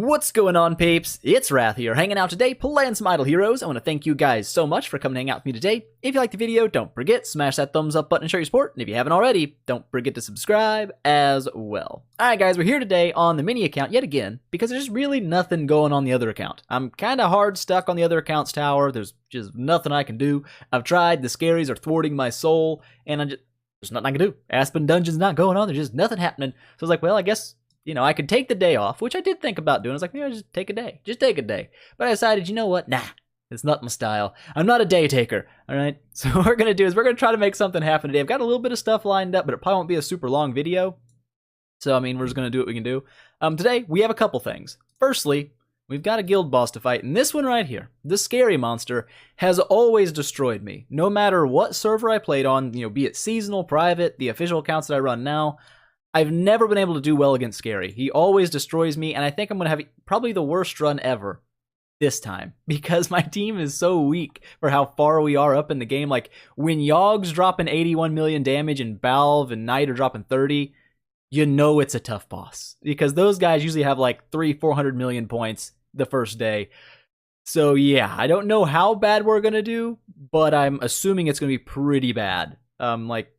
What's going on, peeps? It's Wrath here, hanging out today, playing some Idle Heroes. I want to thank you guys so much for coming to hang out with me today. If you liked the video, don't forget, smash that thumbs up button and show your support. And if you haven't already, don't forget to subscribe as well. Alright guys, we're here today on the mini account yet again, because there's really nothing going on the other account. I'm kind of hard stuck on the other account's tower. There's just nothing I can do. I've tried, the scaries are thwarting my soul, and there's nothing I can do. Aspen Dungeon's not going on, there's just nothing happening. So I was like, well, I guess, you know, I could take the day off, which I did think about doing. I was like, maybe I'll just take a day. Just take a day. But I decided, you know what? Nah, it's not my style. I'm not a day taker, all right? So what we're going to do is we're going to try to make something happen today. I've got a little bit of stuff lined up, but it probably won't be a super long video. So, I mean, we're just going to do what we can do. Today, we have a couple things. Firstly, we've got a guild boss to fight, and this one right here, the scary monster, has always destroyed me. No matter what server I played on, you know, be it seasonal, private, the official accounts that I run now, I've never been able to do well against Scary. He always destroys me, and I think I'm going to have probably the worst run ever this time, because my team is so weak for how far we are up in the game. Like, when Yogg's dropping 81 million damage and Balv and Knight are dropping 30, you know it's a tough boss, because those guys usually have like 300-400 million points the first day. So yeah, I don't know how bad we're going to do, but I'm assuming it's going to be pretty bad. Like,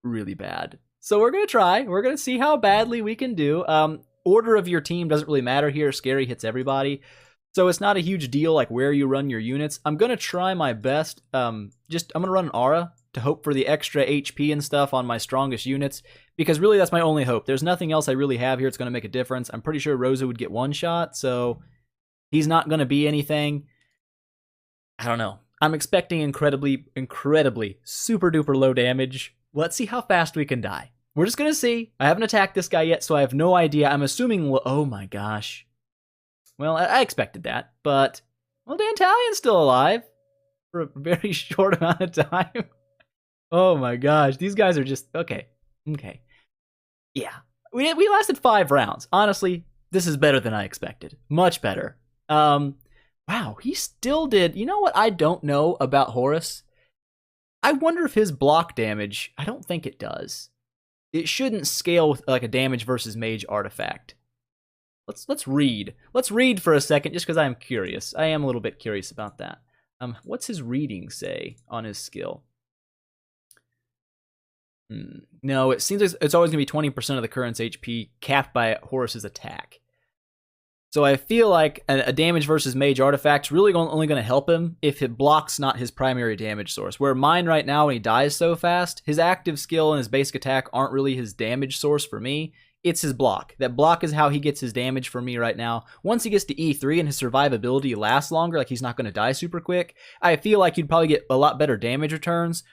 really bad. So we're going to try. We're going to see how badly we can do. Order of your team doesn't really matter here. Scary hits everybody. So it's not a huge deal like where you run your units. I'm going to try my best. I'm going to run an aura to hope for the extra HP and stuff on my strongest units, because really that's my only hope. There's nothing else I really have here that's going to make a difference. I'm pretty sure Rosa would get one shot, so he's not going to be anything. I don't know. I'm expecting incredibly, super duper low damage. Let's see how fast we can die. We're just going to see. I haven't attacked this guy yet, so I have no idea. I'm assuming, oh my gosh. Well, I expected that, but, well, Dant's still alive for a very short amount of time. Oh my gosh, these guys are just, okay. Yeah, we lasted 5 rounds. Honestly, this is better than I expected. Much better. Wow, he still did, you know what I don't know about Horus? I wonder if his block damage, I don't think it does. It shouldn't scale with like a damage versus mage artifact. Let's read. Let's read for a second just because I'm curious. I am a little bit curious about that. What's his reading say on his skill? No, it seems like it's always going to be 20% of the current's HP capped by Horus's attack. So I feel like a damage versus mage artifact's really only going to help him if it blocks not his primary damage source. Where mine right now, when he dies so fast, his active skill and his basic attack aren't really his damage source for me. It's his block. That block is how he gets his damage for me right now. Once he gets to E3 and his survivability lasts longer, like he's not going to die super quick, I feel like you'd probably get a lot better damage returns.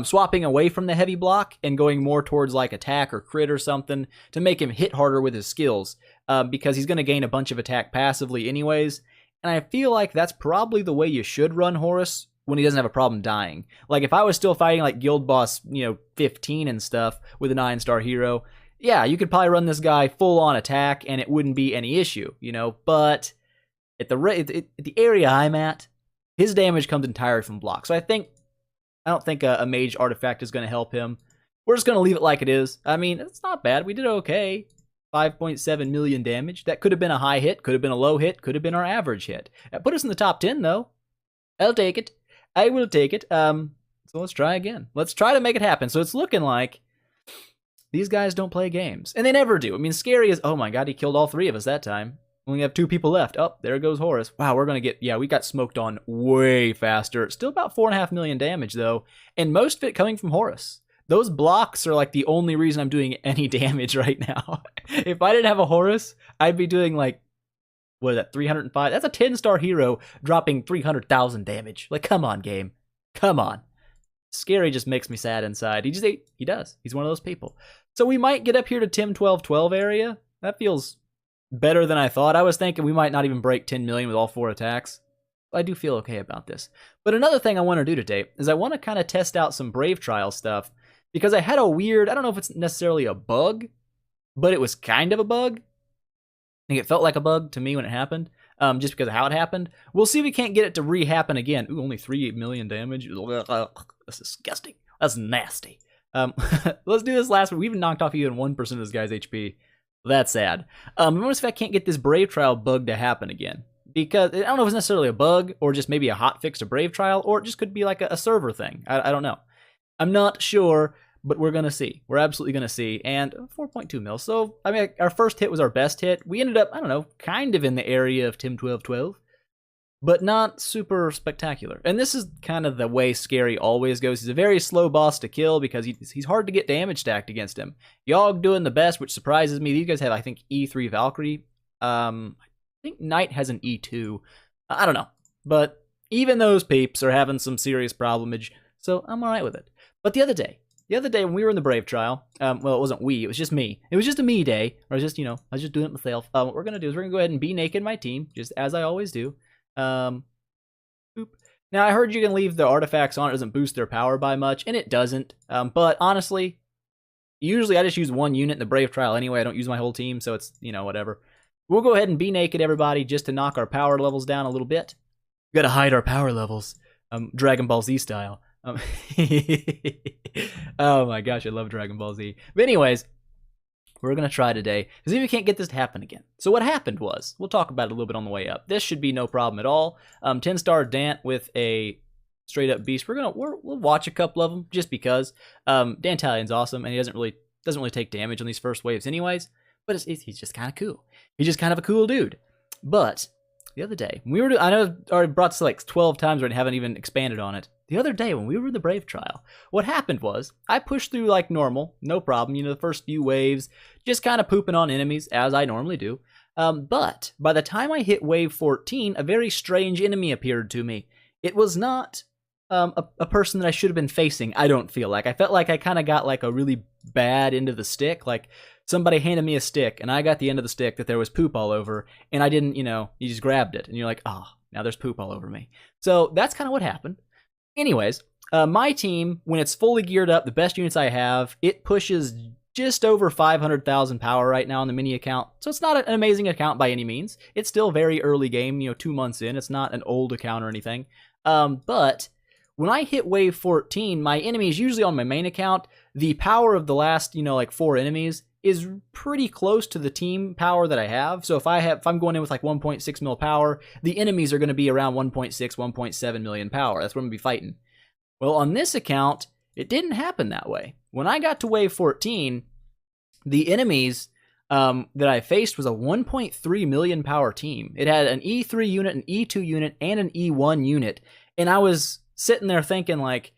Swapping away from the heavy block and going more towards like attack or crit or something to make him hit harder with his skills, because he's going to gain a bunch of attack passively anyways. And I feel like that's probably the way you should run Horus when he doesn't have a problem dying. Like if I was still fighting like Guild Boss, 15 and stuff with a 9-star hero, yeah, you could probably run this guy full on attack and it wouldn't be any issue, But at the area I'm at, his damage comes entirely from block. So I don't think a mage artifact is going to help him. We're just going to leave it like it is. I mean, it's not bad. We did okay. 5.7 million damage. That could have been a high hit, could have been a low hit, could have been our average hit. That put us in the top 10, though. I'll take it. I will take it. So let's try again. Let's try to make it happen. So it's looking like these guys don't play games. And they never do. I mean, Scary is, oh my god, he killed all 3 of us that time. We only have 2 people left. Oh, there goes Horus. Wow, we're going to get, yeah, we got smoked on way faster. Still about 4.5 million damage, though. And most of it coming from Horus. Those blocks are like the only reason I'm doing any damage right now. If I didn't have a Horus, I'd be doing like, what is that, 305? That's a 10-star hero dropping 300,000 damage. Like, come on, game. Come on. Scary just makes me sad inside. He does. He's one of those people. So we might get up here to Tim 1212 area. That feels better than I thought. I was thinking we might not even break 10 million with all 4 attacks. I do feel okay about this. But another thing I want to do today is I want to kind of test out some Brave Trial stuff, because I had a weird, I don't know if it's necessarily a bug, but it was kind of a bug. I think it felt like a bug to me when it happened, just because of how it happened. We'll see if we can't get it to re-happen again. Ooh, only 3 million damage. That's disgusting. That's nasty. Let's do this last one. We even knocked off even 1% of this guy's HP. That's sad. Notice if I can't get this Brave Trial bug to happen again. Because I don't know if it's necessarily a bug or just maybe a hot fix to Brave Trial, or it just could be like a server thing. I don't know. I'm not sure, but we're going to see. We're absolutely going to see. And 4.2 mil. So, I mean, our first hit was our best hit. We ended up, I don't know, kind of in the area of Tim 1212, but not super spectacular. And this is kind of the way Scary always goes. He's a very slow boss to kill because he's hard to get damage stacked against him. Yogg doing the best, which surprises me. These guys have, I think, E3 Valkyrie. I think Knight has an E2. I don't know. But even those peeps are having some serious problemage, so I'm all right with it. But the other day when we were in the Brave Trial, well, it wasn't we, it was just me. It was just a me day. I was just doing it myself. What we're going to do is we're going to go ahead and be naked my team, just as I always do. Boop. Now, I heard you can leave the artifacts on. It doesn't boost their power by much, and it doesn't. But honestly, usually I just use one unit in the Brave Trial anyway. I don't use my whole team, so it's, whatever. We'll go ahead and be naked, everybody, just to knock our power levels down a little bit. We gotta hide our power levels, Dragon Ball Z style. Oh my gosh, I love Dragon Ball Z. But anyways, we're going to try today to see if we can't get this to happen again. So what happened was, we'll talk about it a little bit on the way up. This should be no problem at all. 10-star Dant with a straight up beast. We'll watch a couple of them just because. Dantalion's awesome, and he doesn't really take damage on these first waves anyways. But he's just kind of cool. He's just kind of a cool dude. But the other day, I know I've already brought this like 12 times and haven't even expanded on it. The other day when we were in the Brave Trial, what happened was I pushed through like normal, no problem. The first few waves, just kind of pooping on enemies as I normally do. But by the time I hit wave 14, a very strange enemy appeared to me. It was not a person that I should have been facing, I don't feel like. I felt like I kind of got like a really bad end of the stick. Like somebody handed me a stick and I got the end of the stick that there was poop all over, and I didn't, you just grabbed it and you're like, oh, now there's poop all over me. So that's kind of what happened. Anyways, my team, when it's fully geared up, the best units I have, it pushes just over 500,000 power right now on the mini account. So it's not an amazing account by any means. It's still very early game, 2 months in. It's not an old account or anything. But when I hit wave 14, my enemies, usually on my main account, the power of the last, like 4 enemies is pretty close to the team power that I have. So if I'm going in with like 1.6 mil power, the enemies are going to be around 1.6, 1.7 million power. That's what I'm going to be fighting. Well, on this account, it didn't happen that way. When I got to wave 14, the enemies that I faced was a 1.3 million power team. It had an E3 unit, an E2 unit, and an E1 unit. And I was sitting there thinking like,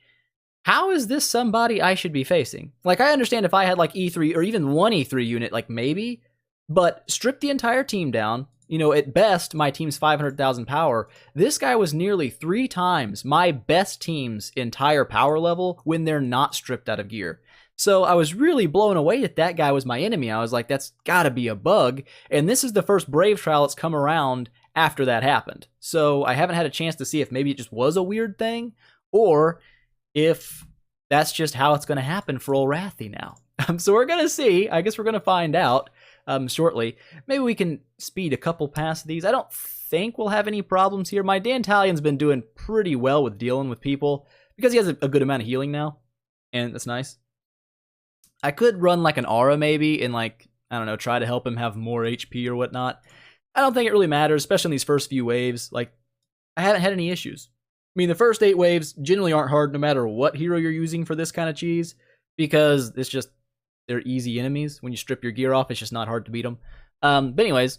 how is this somebody I should be facing? Like, I understand if I had like E3 or even one E3 unit, like maybe, but strip the entire team down. At best, my team's 500,000 power. This guy was nearly 3 times my best team's entire power level when they're not stripped out of gear. So I was really blown away that guy was my enemy. I was like, that's gotta be a bug. And this is the first Brave Trial that's come around after that happened. So I haven't had a chance to see if maybe it just was a weird thing, or if that's just how it's going to happen for old Rathy now. So we're going to see. I guess we're going to find out shortly. Maybe we can speed a couple past these. I don't think we'll have any problems here. My Dantalion's been doing pretty well with dealing with people because he has a good amount of healing now, and that's nice. I could run like an aura maybe and like, I don't know, try to help him have more HP or whatnot. I don't think it really matters, especially in these first few waves. Like, I haven't had any issues. I mean, the first 8 waves generally aren't hard no matter what hero you're using for this kind of cheese, because they're easy enemies. When you strip your gear off, it's just not hard to beat them. But anyways,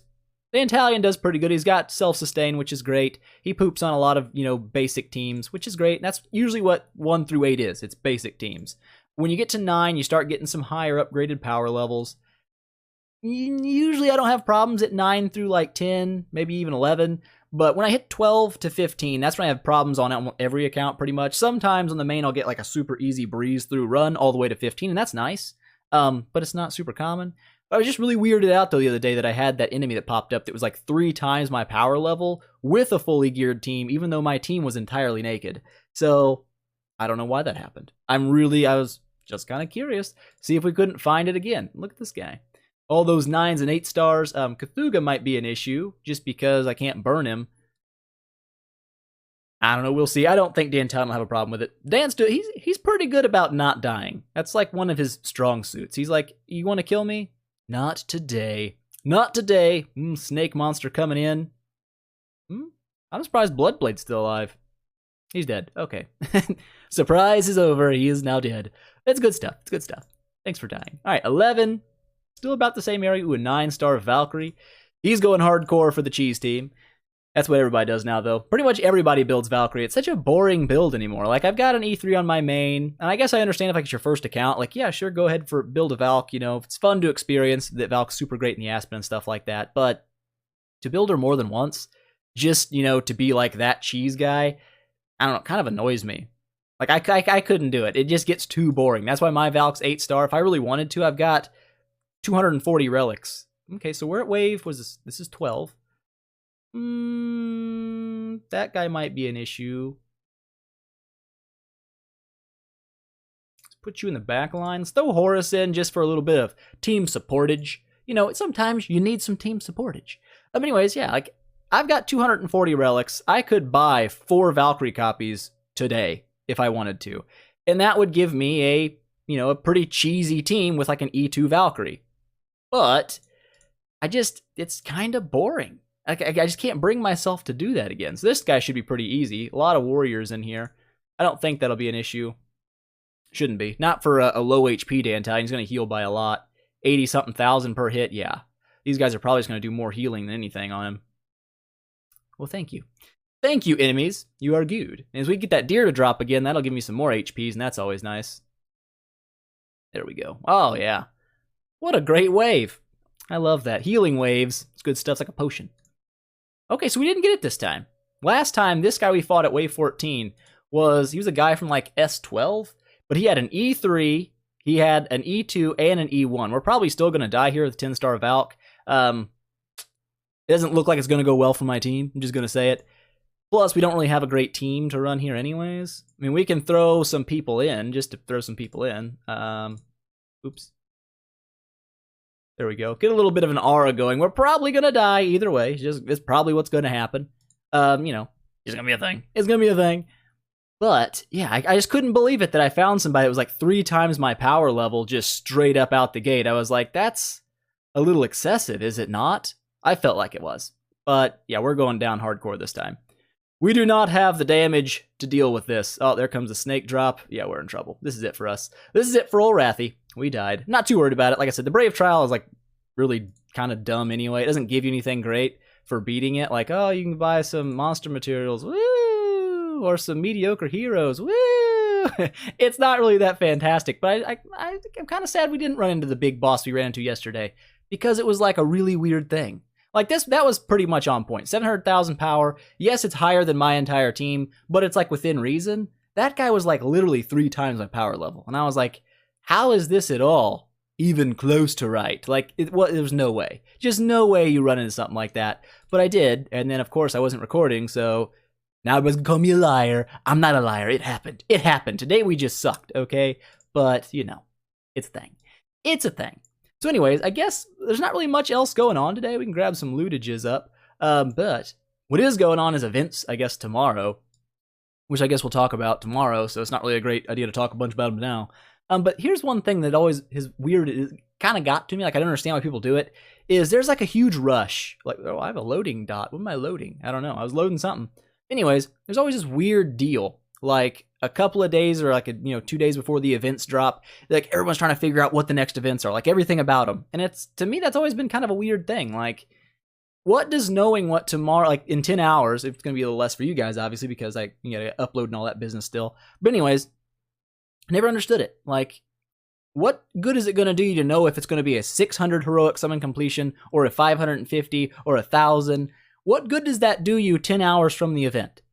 the Dantalion does pretty good. He's got self-sustain, which is great. He poops on a lot of, basic teams, which is great. That's usually what 1 through 8 is. It's basic teams. When you get to 9, you start getting some higher upgraded power levels. Usually I don't have problems at 9 through like 10, maybe even 11. But when I hit 12 to 15, that's when I have problems on every account pretty much. Sometimes on the main, I'll get like a super easy breeze through run all the way to 15, and that's nice. But it's not super common. But I was just really weirded out though the other day that I had that enemy that popped up that was like 3 times my power level with a fully geared team, even though my team was entirely naked. So I don't know why that happened. I was just kind of curious. See if we couldn't find it again. Look at this guy. All those 9s and 8 stars. Cthulhu might be an issue just because I can't burn him. I don't know. We'll see. I don't think Dantalion will have a problem with it. He's pretty good about not dying. That's like one of his strong suits. He's like, you want to kill me? Not today. Not today. Snake monster coming in. I'm surprised Bloodblade's still alive. He's dead. Okay. Surprise is over. He is now dead. It's good stuff. It's good stuff. Thanks for dying. All right, 11. Still about the same area. Ooh, a 9-star Valkyrie. He's going hardcore for the cheese team. That's what everybody does now, though. Pretty much everybody builds Valkyrie. It's such a boring build anymore. Like, I've got an E3 on my main, and I guess I understand if like, it's your first account. Like, yeah, sure, go ahead for build a Valk. You know, it's fun to experience that Valk's super great in the Aspen and stuff like that. But to build her more than once, just, you know, to be like that cheese guy, I don't know, kind of annoys me. Like, I couldn't do it. It just gets too boring. That's why my Valk's 8-star. If I really wanted to, I've got 240 relics. Okay, so we're at wave. Was this? This is 12. That guy might be an issue. Let's put you in the back line. Let's throw Horus in just for a little bit of team supportage. You know, sometimes you need some team supportage. Anyways, yeah, like, I've got 240 relics. I could buy 4 Valkyrie copies today if I wanted to. And that would give me a, you know, a pretty cheesy team with like an E2 Valkyrie. But it's kind of boring. I just can't bring myself to do that again. So this guy should be pretty easy. A lot of warriors in here. I don't think that'll be an issue. Shouldn't be. Not for a low HP Dant. He's going to heal by a lot. 80-something thousand per hit. Yeah. These guys are probably just going to do more healing than anything on him. Well, thank you. Thank you, enemies. You are good. And as we get that deer to drop again, that'll give me some more HPs, and that's always nice. There we go. Oh, yeah. What a great wave. I love that. Healing waves. It's good stuff. It's like a potion. Okay, so we didn't get it this time. Last time, this guy we fought at wave 14 he was a guy from like S12, but he had an E3, he had an E2, and an E1. We're probably still going to die here with 10-star Valk. It doesn't look like it's going to go well for my team. I'm just going to say it. Plus, we don't really have a great team to run here anyways. I mean, we can throw some people in, just to throw some people in. Oops. There we go. Get a little bit of an aura going. We're probably going to die either way. It's probably what's going to happen. You know, it's going to be a thing. It's going to be a thing. But, yeah, I just couldn't believe it that I found somebody that was like 3 times my power level just straight up out the gate. I was like, that's a little excessive, is it not? I felt like it was. But, yeah, we're going down hardcore this time. We do not have the damage to deal with this. Oh, there comes a snake drop. Yeah, we're in trouble. This is it for us. This is it for old Rathy. We died. Not too worried about it. Like I said, the Brave Trial is like really kind of dumb anyway. It doesn't give you anything great for beating it. Like, oh, you can buy some monster materials. Woo! Or some mediocre heroes. Woo! It's not really that fantastic. But I'm kind of sad we didn't run into the big boss we ran into yesterday. Because it was like a really weird thing. Like that was pretty much on point. 700,000 power. Yes, it's higher than my entire team, but it's like within reason. That guy was like literally 3 times my power level. And I was like, how is this at all even close to right? Like, there was no way. Just no way you run into something like that. But I did. And then, of course, I wasn't recording, so now everybody's going to call me a liar. I'm not a liar. It happened. It happened. Today we just sucked, okay? But, you know, it's a thing. It's a thing. So anyways, I guess there's not really much else going on today. We can grab some lootages up. But what is going on is events, I guess, tomorrow, which I guess we'll talk about tomorrow, so it's not really a great idea to talk a bunch about them now. But here's one thing that always is weird, it kind of got to me, like I don't understand why people do it, is there's like a huge rush. Like, oh, I have a loading dot. What am I loading? I don't know. I was loading something. Anyways, there's always this weird deal. Like a couple of days or like 2 days before the events drop, like everyone's trying to figure out what the next events are, like everything about them. And it's, to me, that's always been kind of a weird thing. Like, what does knowing what tomorrow, like in 10 hours, it's going to be a little less for you guys, obviously, because I upload and all that business still. But anyways, I never understood it. Like, what good is it going to do you to know if it's going to be a 600 heroic summon completion or a 550 or 1,000? What good does that do you 10 hours from the event?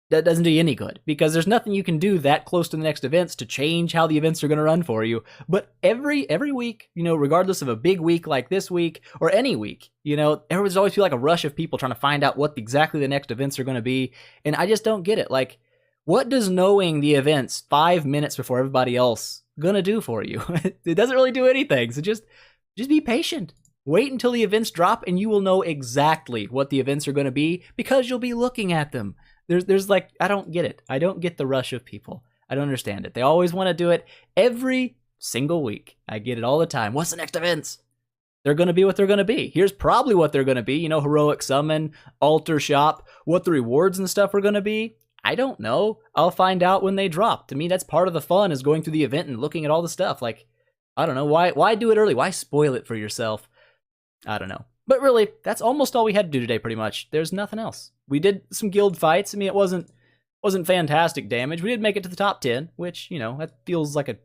That doesn't do you any good, because there's nothing you can do that close to the next events to change how the events are going to run for you. But every week, regardless of a big week like this week or any week, there's always feel like a rush of people trying to find out what exactly the next events are going to be. And I just don't get it. Like, what does knowing the events 5 minutes before everybody else going to do for you? It doesn't really do anything. So just be patient. Wait until the events drop and you will know exactly what the events are going to be, because you'll be looking at them. There's like, I don't get it. I don't get the rush of people. I don't understand it. They always want to do it every single week. I get it all the time. What's the next events? they're going to be what they're going to be. Here's probably what they're going to be. You know, heroic summon, altar shop, what the rewards and stuff are going to be. I don't know. I'll find out when they drop. To me, that's part of the fun, is going through the event and looking at all the stuff. Like, I don't know. Why do it early? Why spoil it for yourself? I don't know. But really, that's almost all we had to do today, pretty much. There's nothing else. We did some guild fights. I mean, it wasn't fantastic damage. We did make it to the top 10, which, you know, that feels like a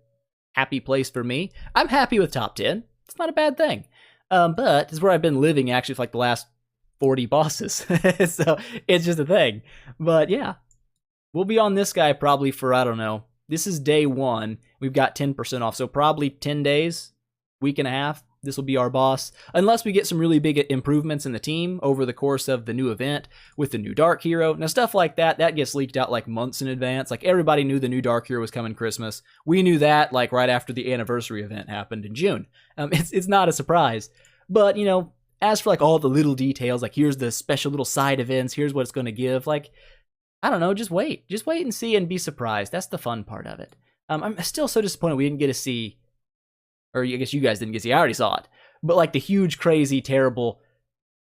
happy place for me. I'm happy with top 10. It's not a bad thing. But it's where I've been living, actually, for like the last 40 bosses. So it's just a thing. But yeah, we'll be on this guy probably for, I don't know. This is day 1. We've got 10% off. So probably 10 days, week and a half. This will be our boss. Unless we get some really big improvements in the team over the course of the new event with the new Dark Hero. Now, stuff like that gets leaked out like months in advance. Like, everybody knew the new Dark Hero was coming Christmas. We knew that like right after the anniversary event happened in June. It's not a surprise. But, you know, as for like all the little details, like here's the special little side events, here's what it's going to give, like, I don't know, just wait and see and be surprised. That's the fun part of it. I'm still so disappointed we didn't get to see, or I guess you guys didn't get to see, I already saw it, but like the huge, crazy, terrible,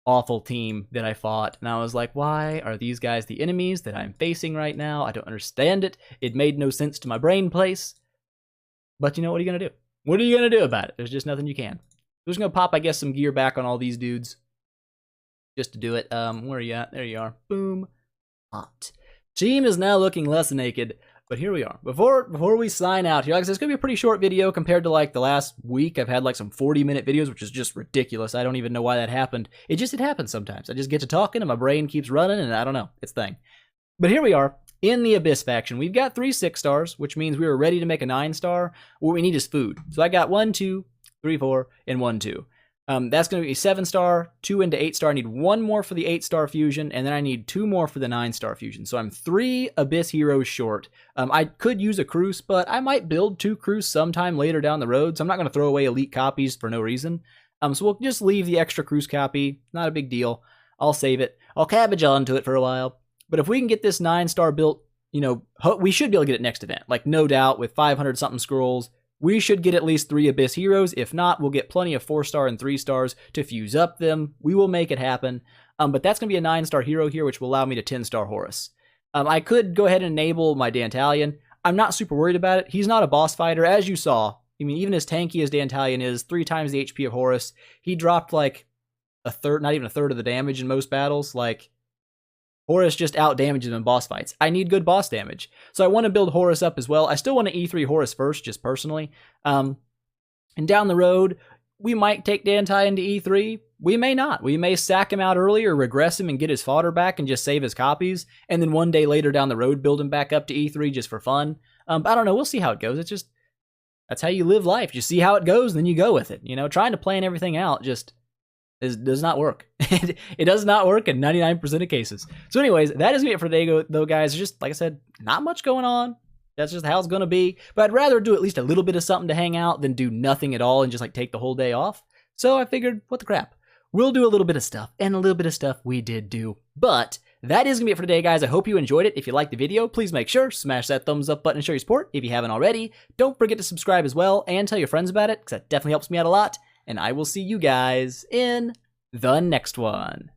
awful team that I fought, and I was like, why are these guys the enemies that I'm facing right now? I don't understand it. It made no sense to my brain place. But you know, what are you going to do? What are you going to do about it? There's just nothing you can. We're just going to pop, I guess, some gear back on all these dudes. Just to do it. Where are you at? There you are. Boom. Hot. Team is now looking less naked, but here we are. Before we sign out here, like I said, it's going to be a pretty short video compared to like the last week. I've had like some 40-minute videos, which is just ridiculous. I don't even know why that happened. It happens sometimes. I just get to talking and my brain keeps running, and I don't know. It's a thing. But here we are in the Abyss faction. We've got 3 6-stars, which means we were ready to make a 9-star. What we need is food. So I got 1, 2, 3, 4, and 1, 2. That's going to be 7-star, 2 into 8-star. I need 1 more for the 8-star fusion, and then I need 2 more for the 9-star fusion. So I'm 3 Abyss heroes short. I could use a Cruce, but I might build 2 Cruce sometime later down the road, so I'm not going to throw away elite copies for no reason. So we'll just leave the extra Cruce copy. Not a big deal. I'll save it. I'll cabbage onto it for a while. But if we can get this 9-star built, you know, we should be able to get it next event. Like, no doubt, with 500-something scrolls, we should get at least 3 Abyss heroes. If not, we'll get plenty of 4-star and 3-stars to fuse up them. We will make it happen. But that's going to be a 9-star hero here, which will allow me to 10-star Horus. I could go ahead and enable my Dantalion. I'm not super worried about it. He's not a boss fighter, as you saw. I mean, even as tanky as Dantalion is, 3 times the HP of Horus, he dropped like a third, not even a third of the damage in most battles. Like, Horus just out-damages him in boss fights. I need good boss damage. So I want to build Horus up as well. I still want to E3 Horus first, just personally. And down the road, we might take Dantalion to E3. We may not. We may sack him out early or regress him and get his fodder back and just save his copies. And then one day later down the road, build him back up to E3 just for fun. I don't know. We'll see how it goes. It's just, that's how you live life. You see how it goes, and then you go with it. You know, trying to plan everything out just does not work. It does not work in 99% of cases. So anyways, that is it for today, though, guys. Just, like I said, not much going on. That's just how it's going to be. But I'd rather do at least a little bit of something to hang out than do nothing at all and just like take the whole day off. So I figured, what the crap? We'll do a little bit of stuff, and a little bit of stuff we did do. But that is going to be it for today, guys. I hope you enjoyed it. If you liked the video, please make sure to smash that thumbs up button and show your support. If you haven't already, don't forget to subscribe as well and tell your friends about it, because that definitely helps me out a lot. And I will see you guys in the next one.